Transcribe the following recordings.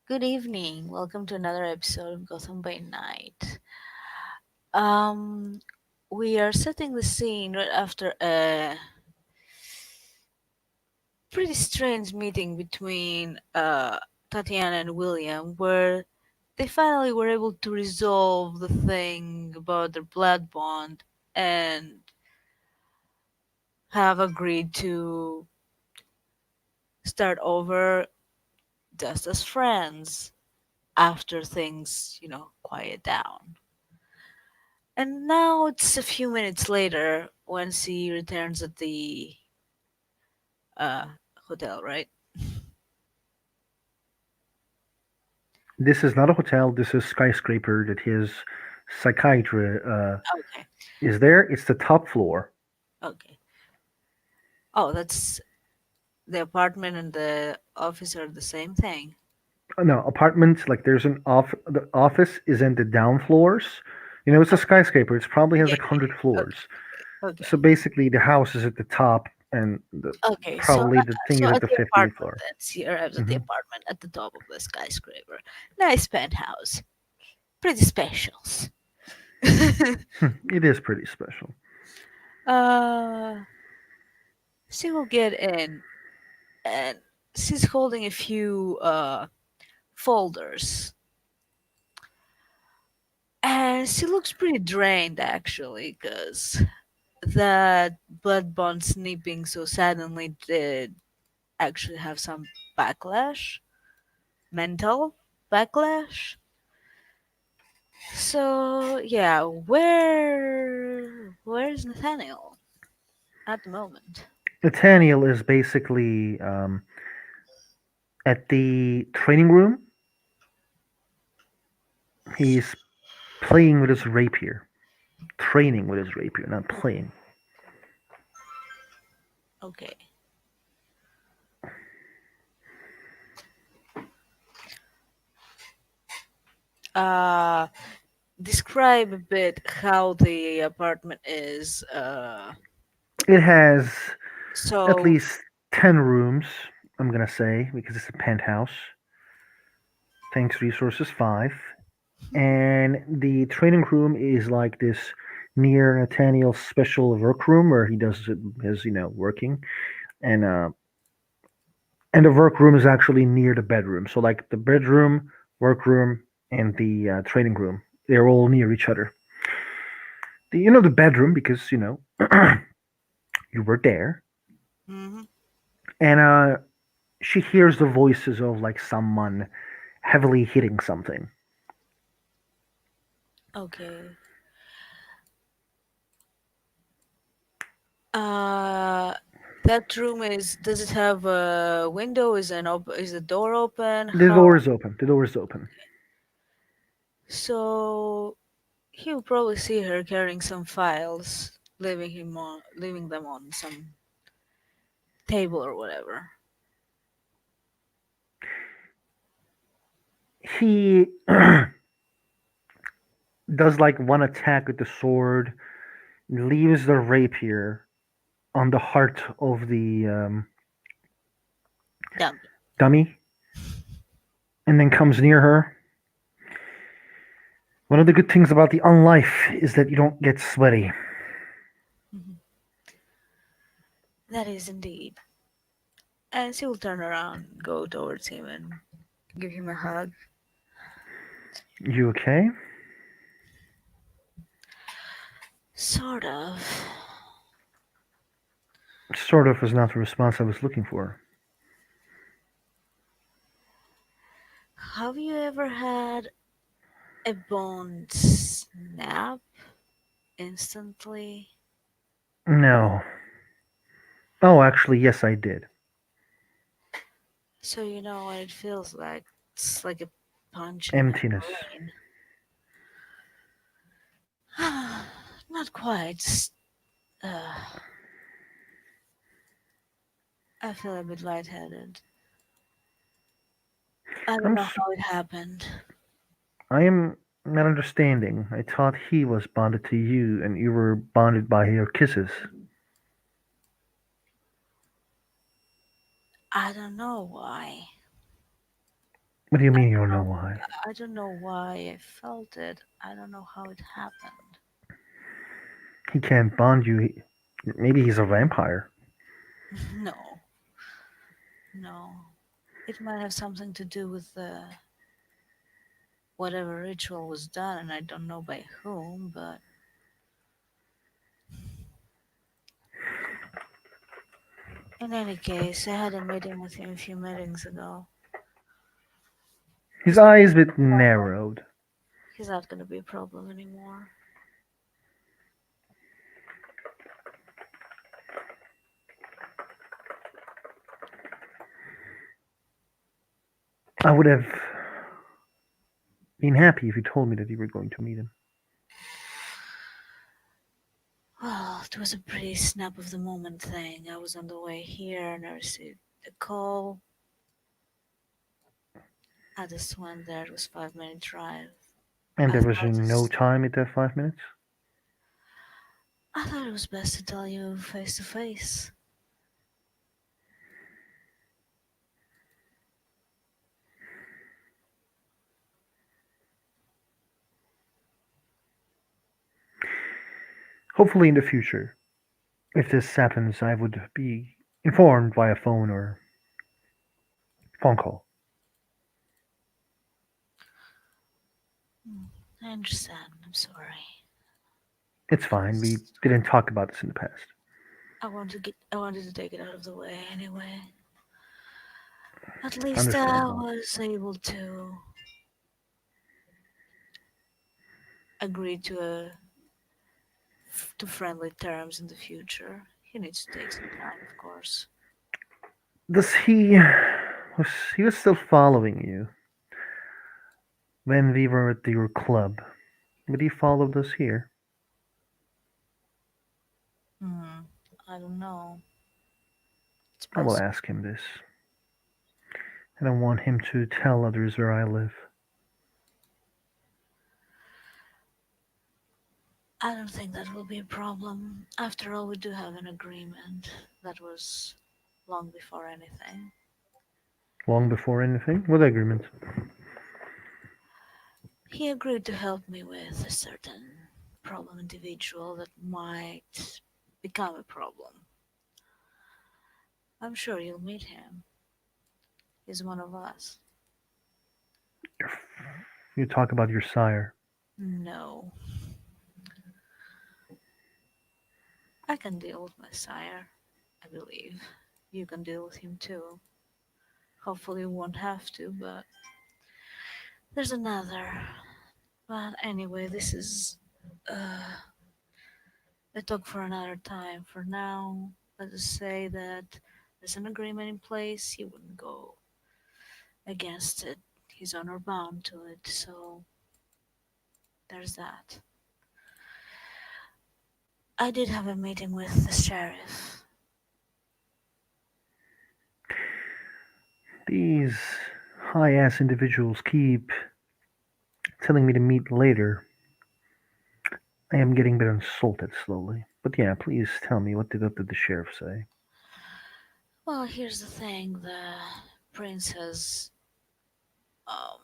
Good evening. Welcome to another episode of Gotham by Night. Um, we are setting the scene right after a pretty strange meeting between Tatiana and William, where they finally were able to resolve the thing about their blood bond and have agreed to start over just as friends after things, quiet down. And now it's a few minutes later when she returns at the uh, hotel, right? This is not a hotel. This is skyscraper that his psychiatry Okay, is there. It's the top floor. okay. Oh, that's the apartment and the office are the same thing. No, apartments like there's an off. The office is in the down floors. It's a Okay, skyscraper. It's probably has yeah, like 100 yeah. floors. Okay, okay, So basically, the house is at the top, and okay. probably the thing So is at at the the 50th apartment, floor. then she arrives at the hmm apartment at the top of the skyscraper. Nice penthouse, pretty specials. It is pretty special. uh, she will get in, and she's holding a few folders. And she looks pretty drained actually, because that blood bond snipping so suddenly did actually have some backlash, mental backlash. So yeah, where's Nathaniel at the moment? Nathaniel is basically at the training room. He's playing with his rapier, training with his rapier, not playing. Okay. Uh, Describe a bit how the apartment is. It has at So least 10 rooms, I'm gonna say, because it's a penthouse. Thanks resources 5. And the training room is like this near Nathaniel's special workroom where he does his, working. And and the workroom is actually near the bedroom. So like the bedroom, workroom, and the training room, they're all near each other. The bedroom because you were there, mhm, and she hears the voices of like someone heavily hitting something. okay. Uh, that room is. Does it have a window? Is the door open? The How? door is open. The door is open. So he'll probably see her carrying some files, leaving them on some table or whatever. He does like one attack with the sword, leaves the rapier on the heart of the Dummy. dummy, and then comes near her. One of the good things about the unlife is that you don't get sweaty. Mhm. That is indeed. And she will turn around, go towards him, and give him a hug. You okay? Sort of. Sort of was not the response I was looking for. Have you ever had a bone snap instantly? No. Oh, actually, yes, I did. So you know what it feels like. It's like a punch in the Emptiness. brain. Not quite. Uh, I feel a bit lightheaded. I don't I'm. know how it happened. I am not understanding. I thought he was bonded to you, and you were bonded by your kisses. I don't know why. What do you I mean you don't don't know know. why? I don't know why I felt it. I don't know how it happened. He can't bond you. Maybe he's a vampire. No, no. It might have something to do with whatever ritual was done, and I don't know by whom. But in any case, I had a meeting with him a few meetings ago. His He's not eyes a gonna be bit a problem. narrowed. He's not gonna be a problem anymore. I would have been happy if you told me that you were going to meet him. Well, it was a pretty snap of the moment thing. I was on the way here and I received a call. I just went there. It was 5 minute drive. And I there was thought no just, time at that 5 minutes. I thought it was best to tell you face to face. Hopefully, in the future, if this happens, I would be informed via phone or phone call. Hmm, I understand. I'm sorry. It's I fine. We was. didn't talk about this in the past. I wanted to take it out of the way anyway. At least I Understandable. was able to agree to friendly terms in the future. He needs to take some time, of course. Does was he was still following you when we were at your club? But he followed us here. Hmm. I don't know. It's I will possible. ask him this. I don't want him to tell others where I live. I don't think that will be a problem. After all, we do have an agreement that was long before anything. Long before anything? What agreement? He agreed to help me with a certain problem individual that might become a problem. I'm sure you'll meet him. He's one of us. You talk about your sire. No, I can deal with my sire, I believe. You can deal with him too. Hopefully, you won't have to, but there's another. But anyway, this is uh, a talk for another time. For now, let us say that there's an agreement in place. He wouldn't go against it. He's honor bound to it. So there's that. I did have a meeting with the sheriff. These high ass individuals keep telling me to meet later. I am getting a bit insulted slowly. But yeah, please tell me what did the sheriff say? Well, here's the thing: the prince has, um,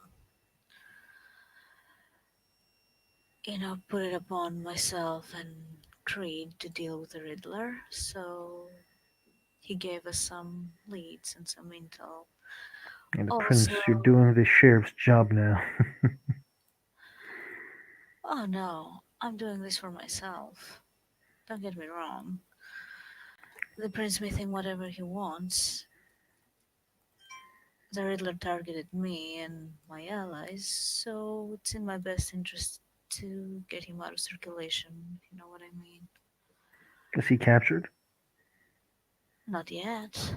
put it upon myself and Creed to deal with the Riddler. So he gave us some leads and some intel. And the prince, Also, you're doing the sheriff's job now. oh no, I'm doing this for myself. Don't get me wrong. The prince may think whatever he wants. The Riddler targeted me and my allies, so it's in my best interest to get him out of circulation, if you know what I mean. Is he captured? Not yet,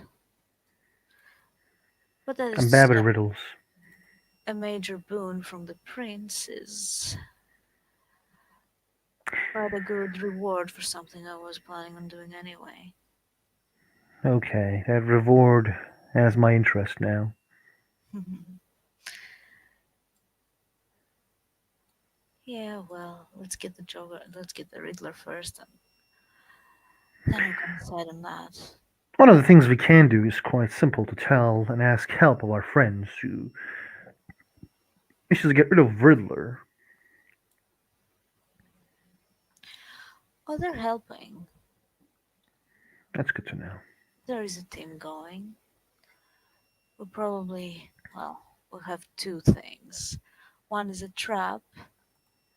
but that I'm is bad with riddles. a major boon from the prince is quite a good reward for something I was planning on doing anyway. Okay, that reward has my interest now. Yeah, well, let's get the Riddler first, and then we can decide on that. One of the things we can do is quite simple to tell and ask help of our friends who wishes to get rid of Riddler. Oh, they're helping. That's good to know. There is a team going. We'll probably, well, we'll have two things. One is a trap,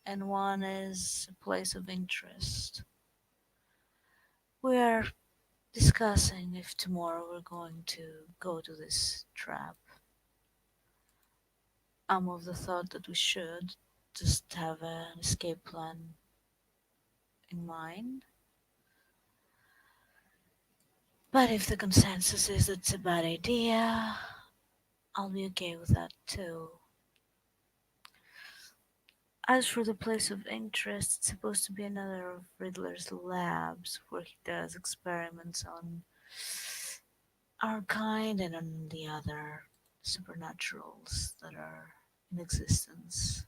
and one is a place of interest. We are discussing if tomorrow we're going to go to this trap. I'm of the thought that we should just have an escape plan in mind. But if the consensus is it's a bad idea, I'll be okay with that too. As for the place of interest, it's supposed to be another of Riddler's labs where he does experiments on our kind and on the other supernaturals that are in existence.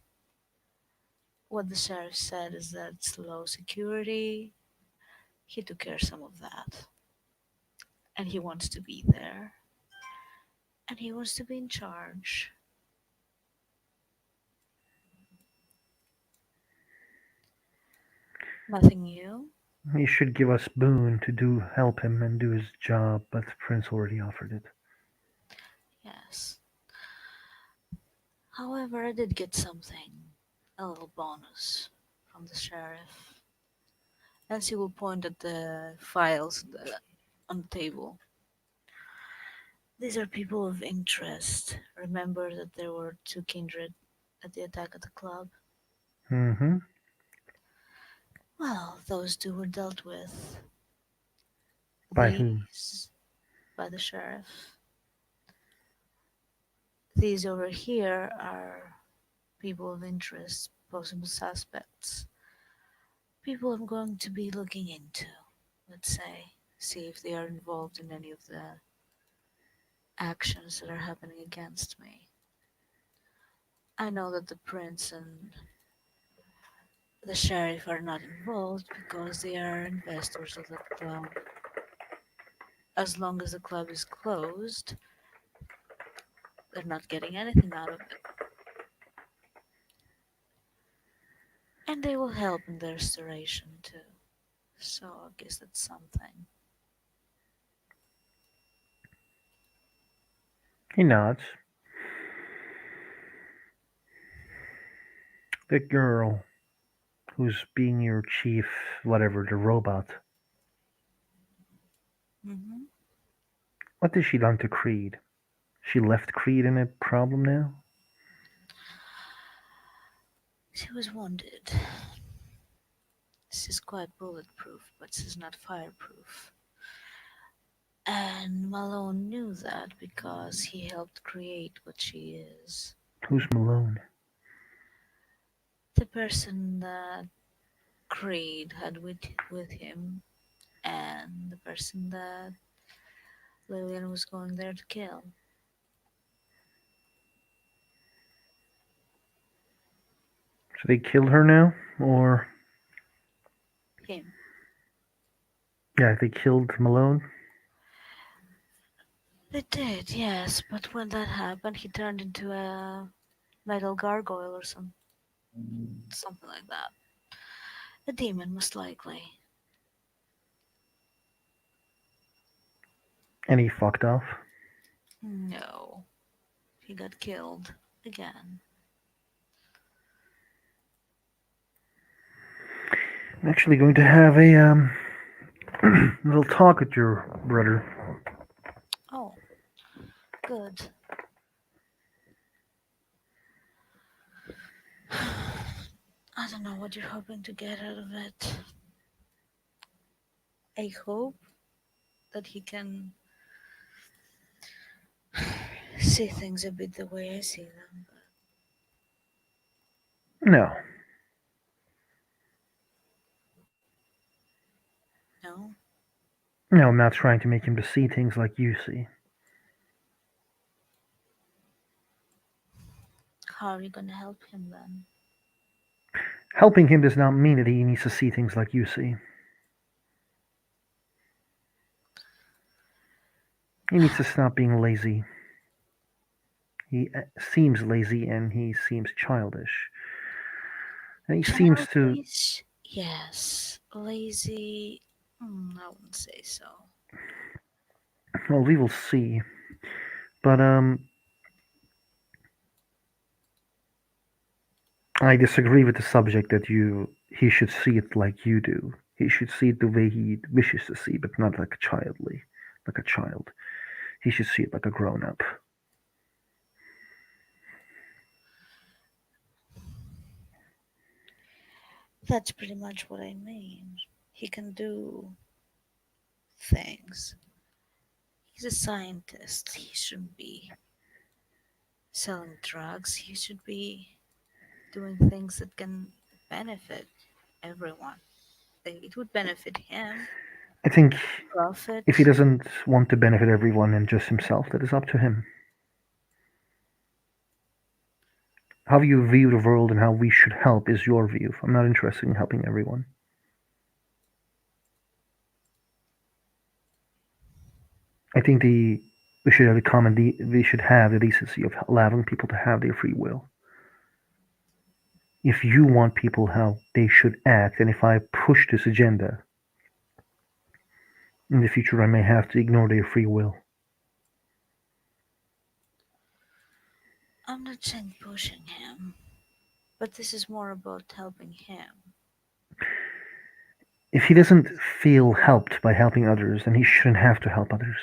What the sheriff said is that it's low security. He took care of some of that. And he wants to be there. And he wants to be in charge. Nothing new? He should give us Boone to do help him and do his job, but the prince already offered it. Yes. However, I did get something. A little bonus from the sheriff. And she will point at the files on the table. These are people of interest. Remember that there were two kindred at the attack at the club? Mm-hmm. Well, those two were dealt with. By whom? These by the sheriff. These over here are people of interest, possible suspects. People I'm going to be looking into, let's say. See if they are involved in any of the actions that are happening against me. I know that the prince and the sheriff are not involved because they are investors of that club. As long as the club is closed, they're not getting anything out of it. And they will help in the restoration too. So I guess that's something. He nods. The girl who's being your chief, whatever, the robot. Hmm. What did she done to Creed? She left Creed in a problem now? She was wounded. She's quite bulletproof, but she's not fireproof. And Malone knew that because he helped create what she is. Who's Malone? The person that Creed had with him, and the person that Lillian was going there to kill. So they killed her now? Or, Him. yeah, they killed Malone? They did, yes, but when that happened, he turned into a metal gargoyle or something like that. A demon, most likely. And he fucked off? No, he got killed again. I'm actually going to have a little talk with your brother. Oh, good. I don't know what you're hoping to get out of it. I hope that he can see things a bit the way I see them. No. No? No, I'm not trying to make him to see things like you see. How are you gonna help him then? Helping him does not mean that he needs to see things like you see. He needs to stop being lazy. He seems lazy and he seems childish. And he seems to, Childish? Yes. Lazy? I wouldn't say so. well, we will see. But I disagree with the subject that he should see it like you do. He should see it the way he wishes to see, but not like a child. He should see it like a grown up. That's pretty much what I mean. He can do things. He's a scientist. He shouldn't be selling drugs. He should be doing things that can benefit everyone. It would benefit him, I think if he profit. doesn't want to benefit everyone and just himself, that is up to him. How you view the world and how we should help is your view. I'm not interested in helping everyone. I think we should have the decency of allowing people to have their free will. If you want people how they should act, and if I push this agenda, in the future I may have to ignore their free will. I'm not saying pushing him, but this is more about helping him. If he doesn't feel helped by helping others, then he shouldn't have to help others.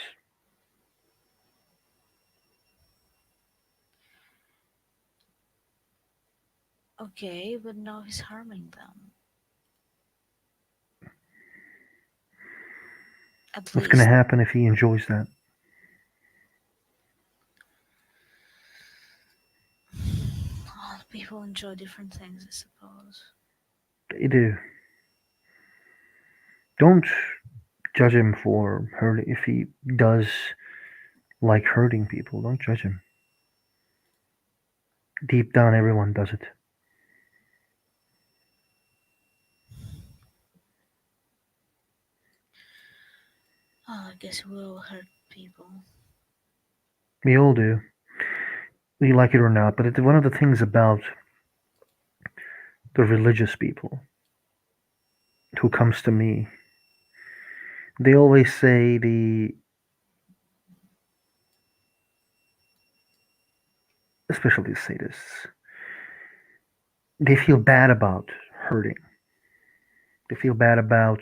Okay, but now he's harming them. At What's going to least happen if he enjoys that? all people enjoy different things, I suppose. They do. Don't judge him for hurting. If he does like hurting people, don't judge him. Deep down, everyone does it. Oh, I guess we all hurt people. We all do. We like it or not. But one of the things about the religious people who comes to me, they always say especially the sadists, they feel bad about hurting. They feel bad about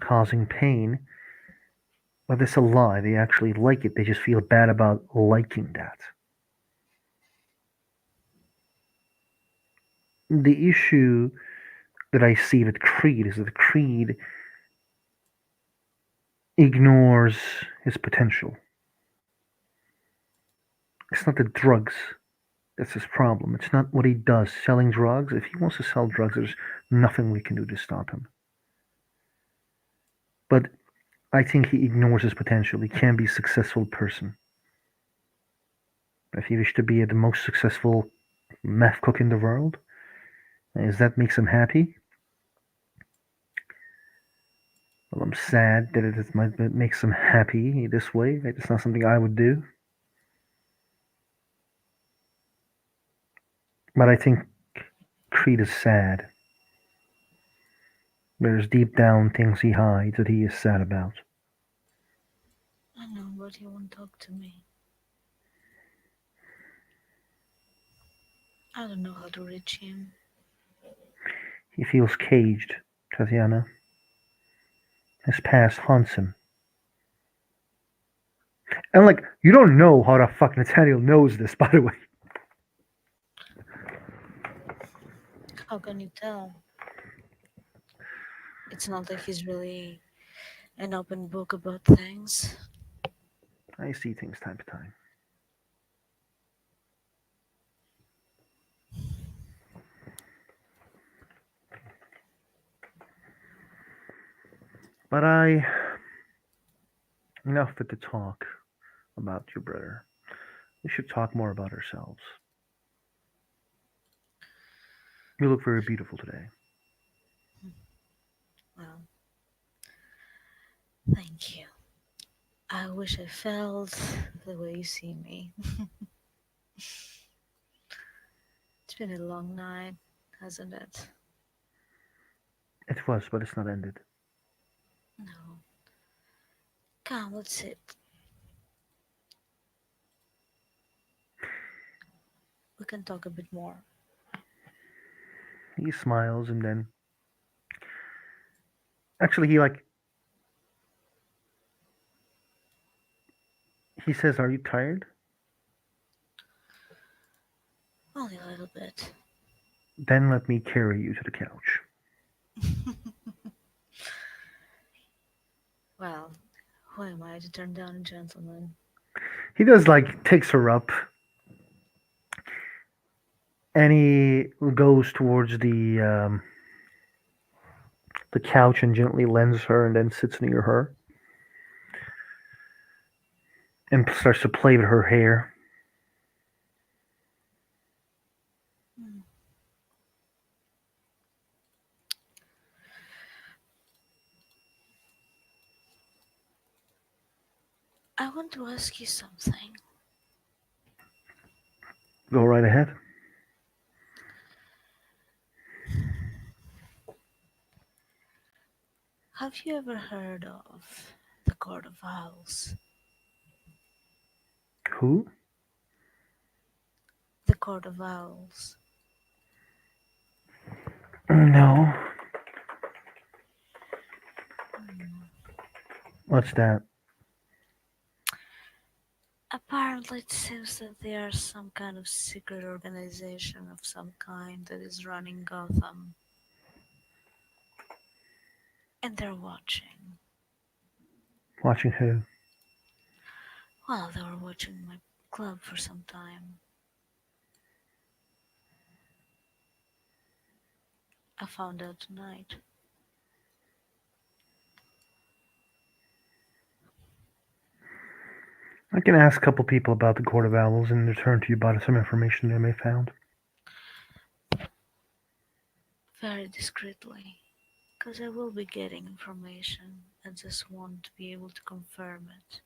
causing pain. But that's a lie. They actually like it. They just feel bad about liking that. The issue that I see with Creed is that Creed ignores his potential. It's not the drugs that's his problem. It's not what he does, selling drugs. If he wants to sell drugs, there's nothing we can do to stop him. But I think he ignores his potential. He can be a successful person. If he wishes to be the most successful meth cook in the world, is that makes him happy? Well, I'm sad that it makes him happy this way. It's not something I would do. But I think Creed is sad. There's deep down things he hides that he is sad about. I know, but he won't talk to me. I don't know how to reach him. He feels caged, Tatiana. His past haunts him. And like, you don't know how the fuck Nathaniel knows this, by the way. How can you tell? It's not like he's really an open book about things. I see things time to time. But enough with the talk about your brother. We should talk more about ourselves. You look very beautiful today. Well, thank you. I wish I felt the way you see me. It's been a long night, hasn't it? It was, but it's not ended. No. Come, let's sit. We can talk a bit more. He smiles and then actually he says, "Are you tired?" Only a little bit. Then let me carry you to the couch. Well, who am I to turn down a gentleman? He does takes her up and he goes towards the couch and gently lends her and then sits near her and starts to play with her hair. Hmm. I want to ask you something. Go right ahead. Have you ever heard of the Court of Owls? Who? The Court of Owls. No. Hmm. What's that? Apparently, it seems that they are some kind of secret organization of some kind that is running Gotham, and they're watching. Watching who? Well, they were watching my club for some time. I found out tonight. I can ask a couple people about the Court of Owls and return to you about some information they may found. Very discreetly, because I will be getting information. I just want to be able to confirm it.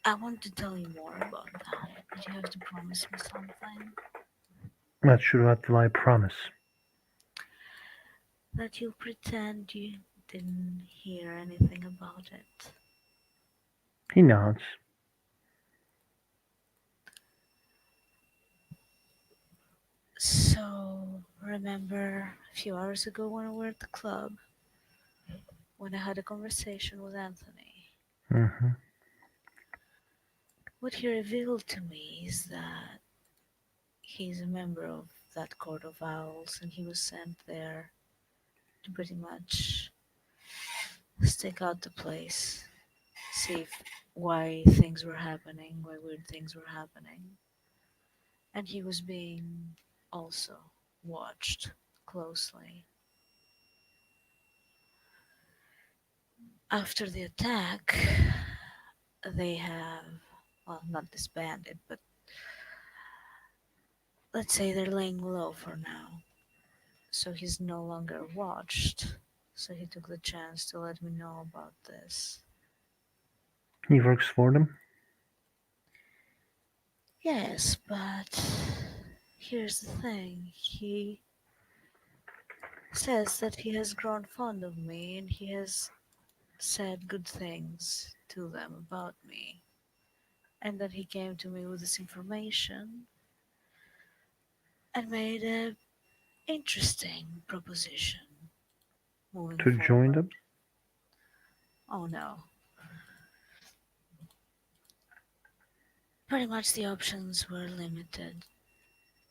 I want to tell you more about that, but you have to promise me something. Not sure what will I promise. That you'll pretend you didn't hear anything about it. He nods. So, remember a few hours ago when we were at the club, when I had a conversation with Anthony? Hmm. What he revealed to me is that he's a member of that Court of Owls and he was sent there to pretty much stake out the place, see why things were happening, why weird things were happening. And he was being also watched closely. After the attack, they have, well, not disbanded, but let's say they're laying low for now. So he's no longer watched. So he took the chance to let me know about this. He works for them. Yes, but here's the thing. He says that he has grown fond of me and he has said good things to them about me. And that he came to me with this information and made a interesting proposition moving To join forward. them. Oh no. Pretty much the options were limited.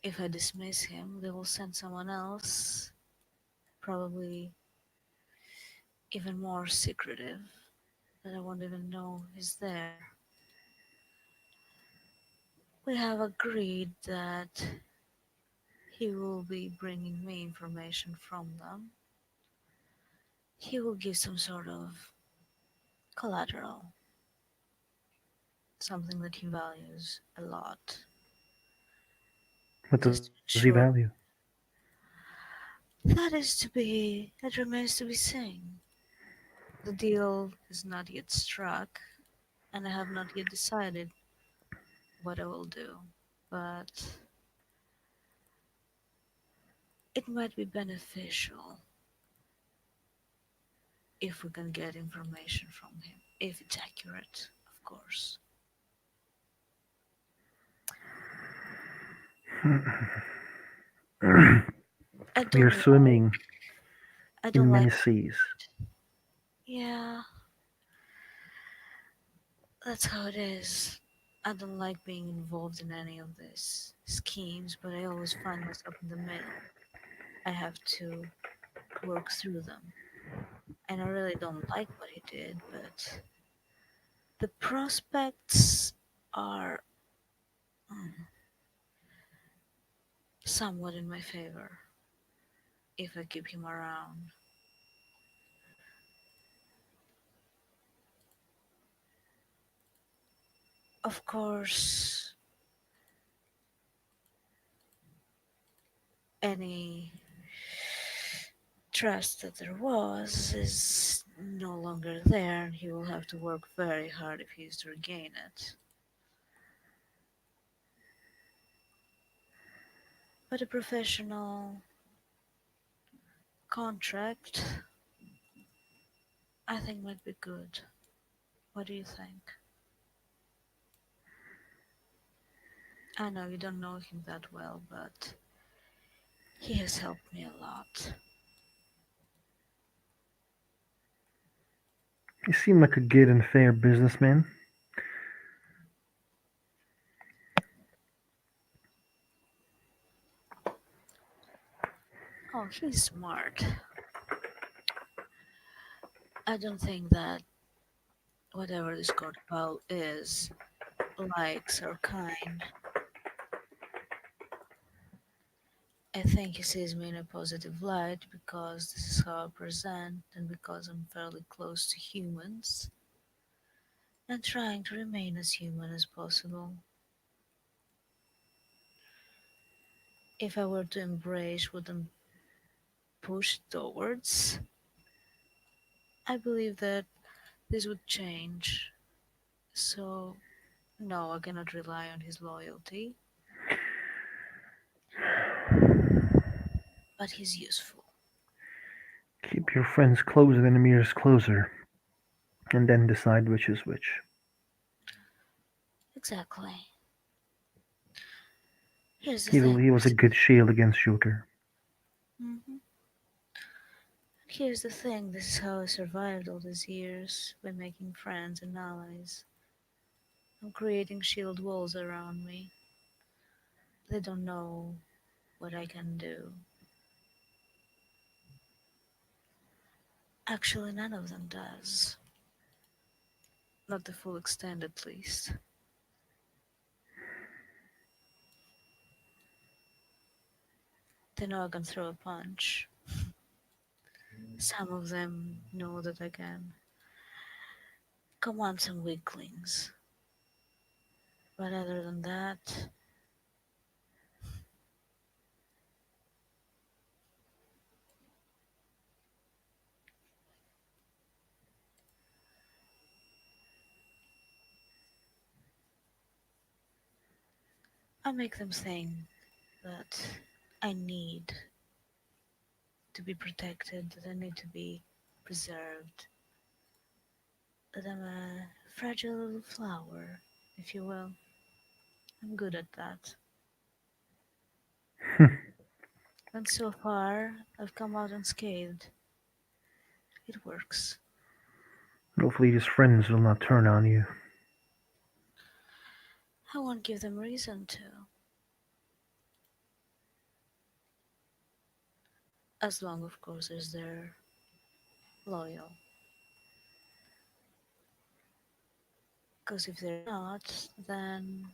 If I dismiss him, they will send someone else, probably even more secretive, that I won't even know is there. We have agreed that he will be bringing me information from them. He will give some sort of collateral, something that he values a lot, What does he just to value? ensure. That remains to be seen. The deal is not yet struck, and I have not yet decided what I will do. But it might be beneficial if we can get information from him, if it's accurate, of course. I You're don't like swimming I don't in like many seas. yeah, that's how it is. I don't like being involved in any of these schemes, but I always find myself in the middle. I have to work through them. And I really don't like what he did, but the prospects are somewhat in my favor if I keep him around. Of course, any trust that there was is no longer there, and he will have to work very hard if he is to regain it. But a professional contract, I think, might be good. What do you think? I know you don't know him that well, but he has helped me a lot. You seem like a good and fair businessman. Oh, he's smart. I don't think that whatever this Pal is likes or kind. I think he sees me in a positive light because this is how I present and because I'm fairly close to humans and trying to remain as human as possible. If I were to embrace what I'm pushed towards, I believe that this would change. So, no, I cannot rely on his loyalty, but he's useful. Keep your friends closer than enemies closer, and then decide which is which. Exactly. Here's the He, thing. he was a good shield against Joker. Mhm. Here's the thing, this is how I survived all these years by making friends and allies. I'm creating shield walls around me. They don't know what I can do. Actually, none of them does. Not the full extent, at least. They know I can throw a punch. Some of them know that I can command some weaklings. But other than that, I make them think that I need to be protected, that I need to be preserved, that I'm a fragile little flower, if you will. I'm good at that. And so far, I've come out unscathed. It works. Hopefully, his friends will not turn on you. I won't give them reason to, as long, of course, as they're loyal. Because if they're not, then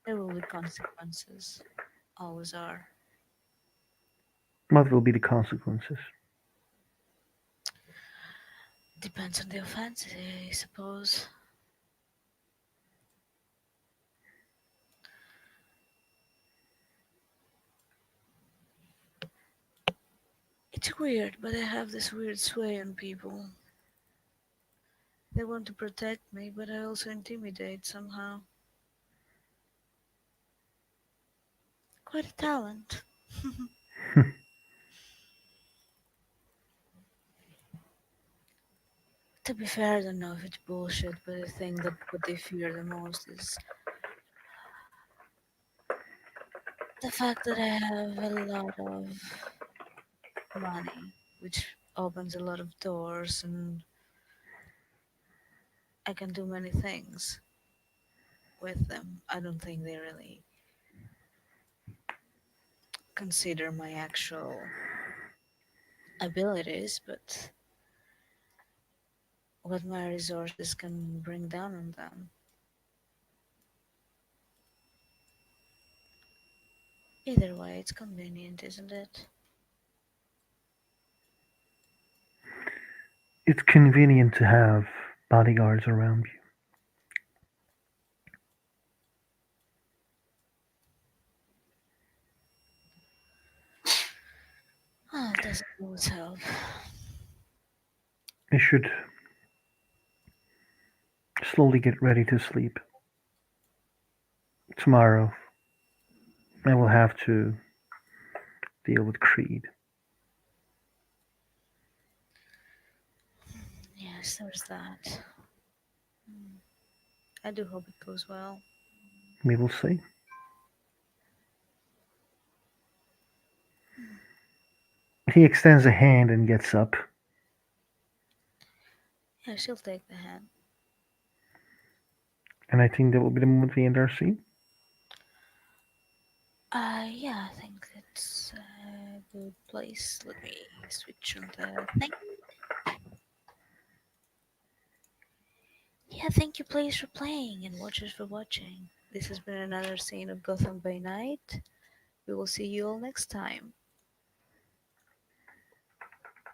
there will be consequences. Always are. What will be the consequences? Depends on the offense, I suppose. It's weird, but I have this weird sway on people. They want to protect me, but I also intimidate somehow. Quite a talent. To be fair, I don't know if it's bullshit, but I think that what they fear the most is the fact that I have a lot of money, which opens a lot of doors, and I can do many things with them. I don't think they really consider my actual abilities, but what my resources can bring down on them. Either way, it's convenient, isn't it? It's convenient to have bodyguards around you. Ah, it doesn't always help. You should slowly get ready to sleep. Tomorrow, I will have to deal with Creed. Yes, there's that. Hmm. I do hope it goes well. We will see. Hmm. He extends a hand and gets up, Yeah, she'll take the hand. and I think that will be the moment we end our scene. Yeah, I think it's a good place. Let me switch on the thing. Yeah, thank you, players, for playing and watchers for watching. This has been another scene of Gotham by Night. We will see you all next time.